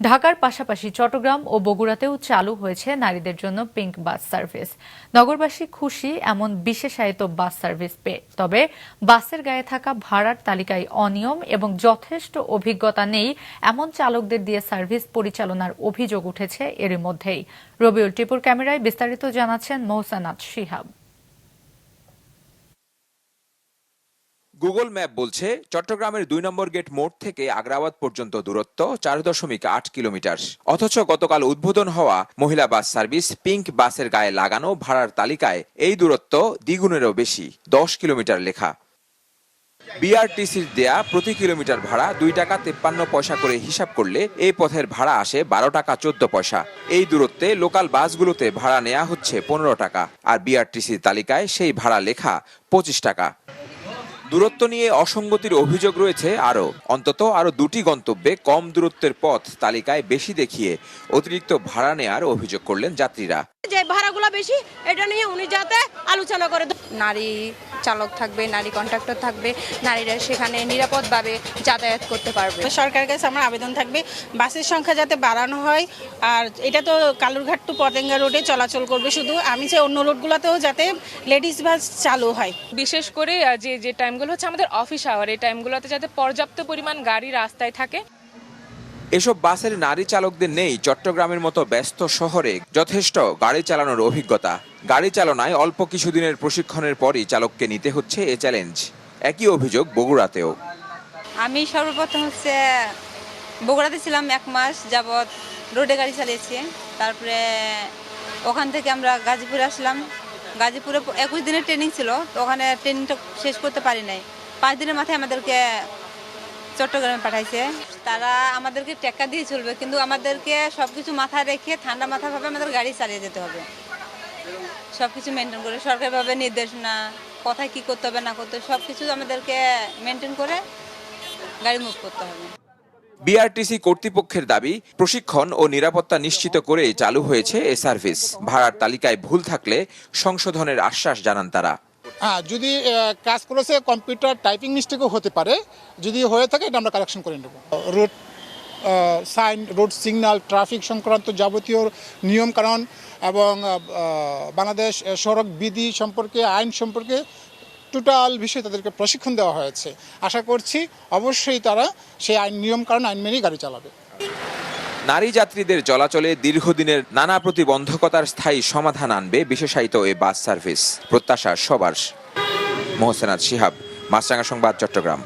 ঢাকার পাশাপাশি চট্টগ্রাম ও বগুড়াতেও চালু হয়েছে নারীদের জন্য পিঙ্ক বাস সার্ভিস। নগরবাসী খুশি এমন বিশেষায়িত বাস সার্ভিস পেয়ে। তবে বাসের গায়ে থাকা ভাড়ার তালিকায় অনিয়ম এবং যথেষ্ট অভিজ্ঞতা নেই এমন চালকদের দিয়ে সার্ভিস পরিচালনার অভিযোগ উঠেছে এরই মধ্যেই। রবিউল টিপুর ক্যামেরায় বিস্তারিত জানাচ্ছেন মোহসানাত শিহাব। গুগল ম্যাপ বলছে চট্টগ্রামের ২ নম্বর গেট মোড় থেকে আগ্রাবাদ পর্যন্ত দূরত্ব ৪.৮ কিলোমিটার। অথচ গতকাল উদ্বোধন হওয়া মহিলা বাস সার্ভিস পিঙ্ক বাসের গায়ে লাগানো ভাড়ার তালিকায় এই দূরত্ব দ্বিগুণেরও বেশি, ১০ কিলোমিটার লেখা। বিআরটিসির দেয়া প্রতি কিলোমিটার ভাড়া ২ টাকা ৫৩ পয়সা করে হিসাব করলে এই পথের ভাড়া আসে ১২ টাকা ১৪ পয়সা। এই দূরত্বে লোকাল বাসগুলোতে ভাড়া নেওয়া হচ্ছে ১৫ টাকা, আর বিআরটিসির তালিকায় সেই ভাড়া লেখা ২৫ টাকা। দূরত্ব নিয়ে অসঙ্গতির অভিযোগ রয়েছে অন্তত আরো ২টি গন্তব্যে কম দূরত্বের পথ তালিকায় বেশি দেখিয়ে অতিরিক্ত ভাড়া নেয়ার অভিযোগ করলেন যাত্রীরা। যে ভাড়াগুলো বেশি, এটা নিয়ে উনি যাতে আলোচনা করে। নারী চালক থাকবে, নারী কন্ট্রাক্টর থাকবে, নারীরা সেখানে নিরাপদভাবে যাতায়াত করতে পারবে। সরকারের কাছে আমার আবেদন থাকবে বাসের সংখ্যা যাতে বাড়ানো হয়। আর এটা তো কালুরঘাট টু পতেঙ্গা রোডে চলাচল করবে শুধু, আমি চাই অন্য রোডগুলোতেও যাতে লেডিস বাস চালু হয়। বিশেষ করে যে টাইমগুলো হচ্ছে আমাদের অফিস আওয়ার, এই টাইমগুলোতে যাতে পর্যাপ্ত পরিমাণ গাড়ি রাস্তায় থাকে। এসব বাসের নারী চালকদের নেই চট্টগ্রামের মতো ব্যস্ত শহরে যথেষ্ট গাড়ি চালানোর অভিজ্ঞতা। গাড়ি চালনায় অল্প কিছুদিনের প্রশিক্ষণের পরই চালককে নিতে হচ্ছে এ চ্যালেঞ্জ। একই অভিযোগ বগুড়াতেও। আমি সর্বপ্রথম বগুড়াতে ছিলাম ১ মাস যাবৎ, রোডে গাড়ি চালিয়েছি। তারপরে ওখান থেকে আমরা গাজীপুরে আসলাম। গাজীপুরে ২১ দিনের ট্রেনিং ছিল, তো ওখানে ট্রেনিংটা শেষ করতে পারি নাই। ৫ দিনের মাথায় আমাদেরকে চট্টগ্রামে পাঠাইছে। তারা আমাদেরকে টেক্কা দিয়ে চলবে, কিন্তু আমাদেরকে সবকিছু মাথায় রেখে ঠান্ডা মাথাভাবে আমাদের গাড়ি চালিয়ে যেতে হবে। সবকিছু মেনটেন করে সরকারিভাবে নির্দেশনা, কোথায় কি করতে হবে না করতে হবে সবকিছু আমাদেরকে মেনটেন করে গাড়ি মুভ করতে হবে। বিআরটিসি কর্তৃপক্ষের দাবি, প্রশিক্ষণ ও নিরাপত্তা নিশ্চিত করেই চালু হয়েছে এ সার্ভিস। ভাড়ার তালিকায় ভুল থাকলে সংশোধনের আশ্বাস জানান তারা। যদি কাজ করেছে কম্পিউটার টাইপিং মিস্টেকও হতে পারে, যদি হয়ে থাকে এটা আমরা কারেকশন করে নেব। Road sign, road signal, traffic সংক্রান্ত যাবতীয় নিয়মকানুন এবং বাংলাদেশ সড়ক বিধি সম্পর্কে, আইন সম্পর্কে টোটাল বিষয়ে তাদেরকে প্রশিক্ষণ দেওয়া হয়েছে। আশা করছি অবশ্যই তারা সেই আইন নিয়মকানুন আইন মেনেই গাড়ি চালাবে। নারী যাত্রীদের চলাচলে দীর্ঘদিনের নানা প্রতিবন্ধকতার স্থায়ী সমাধান আনবে বিশেষায়িত এই বাস সার্ভিস। প্রত্যাশা সবার। মোহসানাত শিহাব, মাছরাঙা সংবাদ, চট্টগ্রাম।